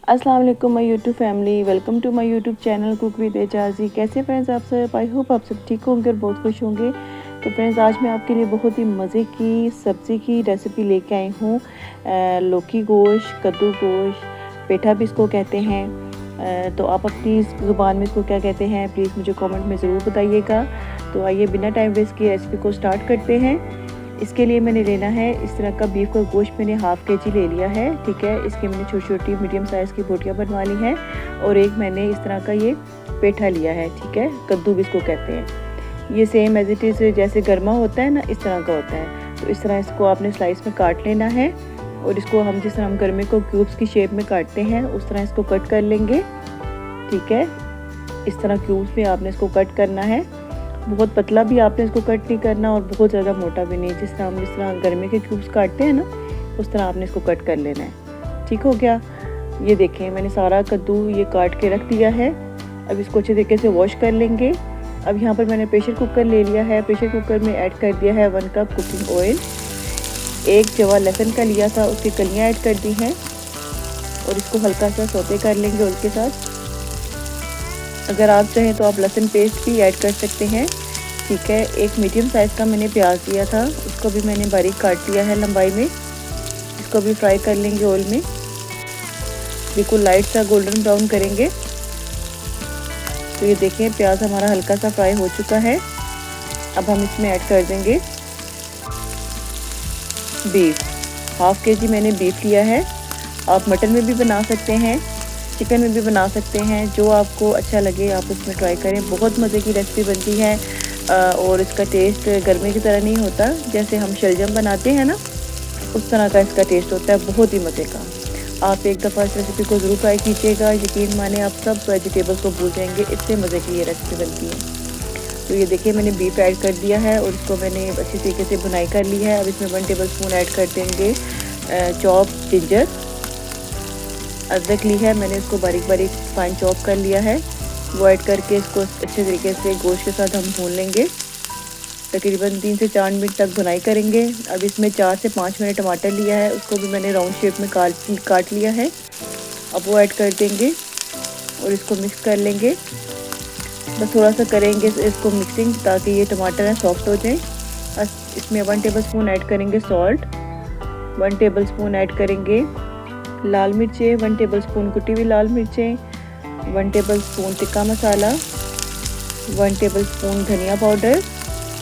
अस्सलाम वालेकुम my YouTube family, welcome to my YouTube channel cook with Ejazi. कैसे friends आप सब? आई होप आप सब ठीक होंगे और बहुत खुश होंगे। तो फ्रेंड्स आज मैं आपके लिए बहुत ही मज़े की सब्ज़ी की रेसिपी लेके आई हूँ। लौकी गोश्त, कद्दू गोश्त, पेठा भी इसको कहते हैं। तो आप अपनी ज़ुबान में इसको क्या कहते हैं प्लीज़ मुझे कमेंट में ज़रूर बताइएगा। तो आइए बिना टाइम वेस्ट किए रेसिपी को स्टार्ट करते हैं। इसके लिए मैंने लेना है इस तरह का बीफ का गोश्त, मैंने हाफ़ केजी ले लिया है। ठीक है, इसकी मैंने छोटी छोटी मीडियम साइज़ की बोटियाँ बनवा ली हैं और एक मैंने इस तरह का ये पेठा लिया है। ठीक है, कद्दू भी इसको कहते हैं। ये सेम एज इट इज़ जैसे गर्मा होता है ना, इस तरह का होता है। तो इस तरह इसको आपने स्लाइस में काट लेना है और इसको हम जिस तरह हम गर्मे को क्यूब्स की शेप में काटते हैं उस तरह इसको कट कर लेंगे। ठीक है, इस तरह क्यूब्स में आपने इसको कट करना है। बहुत पतला भी आपने इसको कट नहीं करना और बहुत ज़्यादा मोटा भी नहीं। जिस तरह गर्मी के क्यूब्स काटते हैं ना, उस तरह आपने इसको कट कर लेना है। ठीक हो गया। ये देखें मैंने सारा कद्दू ये काट के रख दिया है। अब इसको अच्छे तरीके से वॉश कर लेंगे। अब यहाँ पर मैंने प्रेशर कुकर ले लिया है। प्रेशर कुकर में ऐड कर दिया है 1 कप कुकिंग ऑयल। 1 जवा लहसुन का लिया था, उसकी कलियाँ ऐड कर दी हैं और इसको हल्का सा सौते कर लेंगे ऑयल के साथ। अगर आप चाहें तो आप लहसुन पेस्ट भी ऐड कर सकते हैं। ठीक है, एक मीडियम साइज़ का मैंने प्याज लिया था, उसको भी मैंने बारीक काट लिया है लंबाई में। इसको भी फ्राई कर लेंगे ऑयल में, बिल्कुल लाइट सा गोल्डन ब्राउन करेंगे। तो ये देखें प्याज हमारा हल्का सा फ्राई हो चुका है। अब हम इसमें ऐड कर देंगे बीफ। हाफ़ केजी मैंने बीफ लिया है। आप मटन में भी बना सकते हैं, चिकन में भी बना सकते हैं, जो आपको अच्छा लगे आप उसमें ट्राई करें। बहुत मज़े की रेसिपी बनती है और इसका टेस्ट गर्मी की तरह नहीं होता। जैसे हम शलजम बनाते हैं ना, उस तरह का इसका टेस्ट होता है, बहुत ही मज़े का। आप एक दफ़ा इस रेसिपी को ज़रूर ट्राई कीजिएगा। यकीन माने आप सब वेजिटेबल्स को भूल जाएंगे, इतने मज़े की ये रेसिपी बनती है। तो ये देखिए मैंने बीफ ऐड कर दिया है और इसको मैंने अच्छी तरीके से भुनाई कर ली है। अब इसमें 1 टेबल स्पून ऐड कर देंगे चॉप जिंजर। अदरक ली है मैंने, इसको बारीक बारीक फाइन चॉप कर लिया है। वो ऐड करके इसको अच्छे तरीके से गोश्त के साथ हम भून लेंगे। तकरीबन 3 से 4 मिनट तक भुनाई करेंगे। अब इसमें 4 से 5 मैंने टमाटर लिया है, उसको भी मैंने राउंड शेप में काट लिया है। अब वो ऐड कर देंगे और इसको मिक्स कर लेंगे। बस थोड़ा सा करेंगे इसको मिक्सिंग ताकि ये टमाटर सॉफ्ट हो जाए। इसमें 1 टेबल स्पून ऐड करेंगे सॉल्ट, 1 टेबल स्पून ऐड करेंगे लाल मिर्चें, 1 टेबल स्पून कुटी हुई लाल मिर्चें, 1 table spoon tikka masala, 1 table spoon धनिया पाउडर,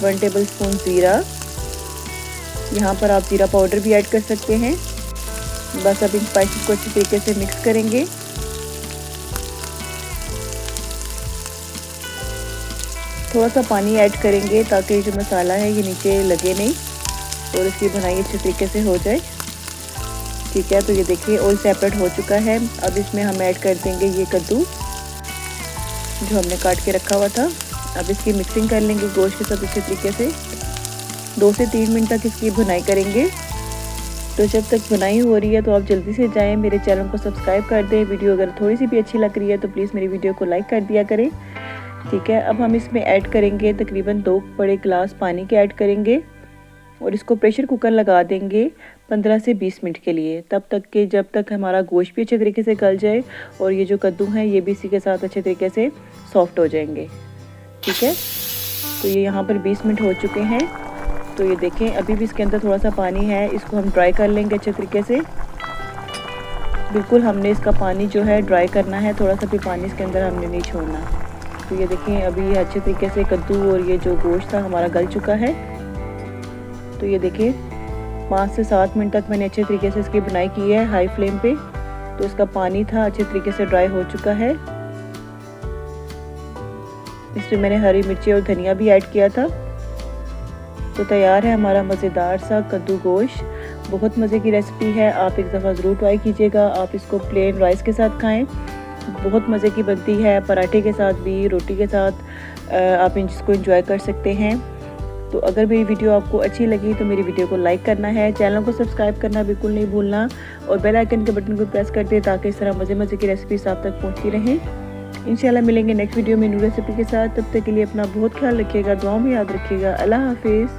1 टेबल स्पून ज़ीरा। यहाँ पर आप ज़ीरा पाउडर भी ऐड कर सकते हैं। बस अब इन स्पाइसेस को अच्छी तरीके से मिक्स करेंगे। थोड़ा सा पानी ऐड करेंगे ताकि जो मसाला है ये नीचे लगे नहीं और इसकी भुनाई अच्छे तरीके से हो जाए। ठीक है, तो ये देखिए ऑयल सेपरेट हो चुका है। अब इसमें हम ऐड कर देंगे ये कद्दू जो हमने काट के रखा हुआ था। अब इसकी मिक्सिंग कर लेंगे गोश्त के साथ अच्छे तरीके से। 2 से 3 मिनट तक इसकी भुनाई करेंगे। तो जब तक भुनाई हो रही है तो आप जल्दी से जाएं, मेरे चैनल को सब्सक्राइब कर दें। वीडियो अगर थोड़ी सी भी अच्छी लग रही है तो प्लीज़ मेरी वीडियो को लाइक कर दिया करें। ठीक है, अब हम इसमें ऐड करेंगे तकरीबन 2 बड़े गिलास पानी के ऐड करेंगे और इसको प्रेशर कुकर लगा देंगे 15 से 20 मिनट के लिए, तब तक के जब तक हमारा गोश्त भी अच्छे तरीके से गल जाए और ये जो कद्दू हैं ये भी इसी के साथ अच्छे तरीके से सॉफ्ट हो जाएंगे। ठीक है, तो ये यहाँ पर 20 मिनट हो चुके हैं। तो ये देखें अभी भी इसके अंदर थोड़ा सा पानी है, इसको हम ड्राई कर लेंगे अच्छे तरीके से। बिल्कुल हमने इसका पानी जो है ड्राई करना है, थोड़ा सा भी पानी इसके अंदर हमने नहीं छोड़ना। तो ये देखें अभी ये अच्छे तरीके से कद्दू और ये जो गोश्त था हमारा गल चुका है। तो ये देखिए 5 से 7 मिनट तक मैंने अच्छे तरीके से इसकी बुनाई की है हाई फ्लेम पे। तो इसका पानी था अच्छे तरीके से ड्राई हो चुका है। इसमें मैंने हरी मिर्ची और धनिया भी ऐड किया था। तो तैयार है हमारा मज़ेदार सा कद्दू गोश्त। बहुत मज़े की रेसिपी है, आप एक दफ़ा ज़रूर ट्राई कीजिएगा। आप इसको प्लेन राइस के साथ खाएं, बहुत मज़े की बनती है। पराठे के साथ भी, रोटी के साथ आप इसको एंजॉय कर सकते हैं। तो अगर मेरी वीडियो आपको अच्छी लगी तो मेरी वीडियो को लाइक करना है, चैनल को सब्सक्राइब करना बिल्कुल नहीं भूलना और बेल आइकन के बटन को प्रेस कर दें ताकि इस तरह मज़े की रेसिपीज आप तक पहुंचती रहें। इंशाल्लाह मिलेंगे नेक्स्ट वीडियो में न्यू रेसिपी के साथ। तब तक के लिए अपना बहुत ख्याल रखिएगा, दुआओं में याद रखिएगा। अल्लाह हाफिज़।